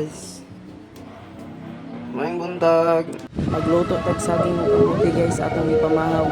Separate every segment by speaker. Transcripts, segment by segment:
Speaker 1: guys. Maayong buntag. Magluto tag saging mo kamuti guys sa atong ipamahaw.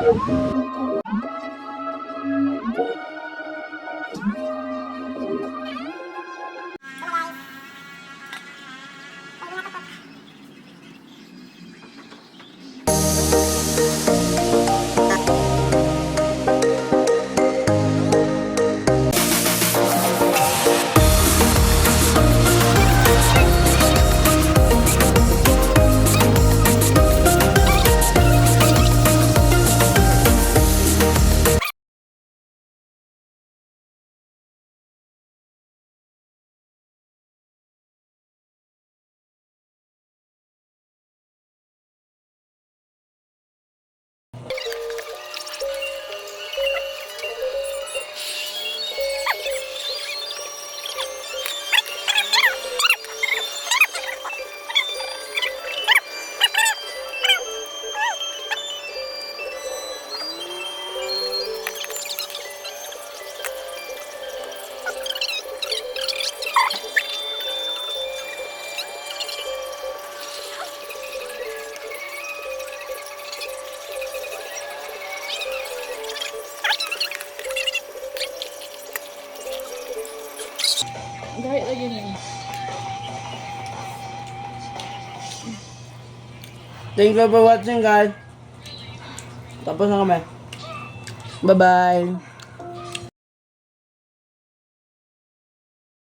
Speaker 2: Gawin lagi nih.
Speaker 1: Thank you for watching guys. Tapos na kami. Bye bye.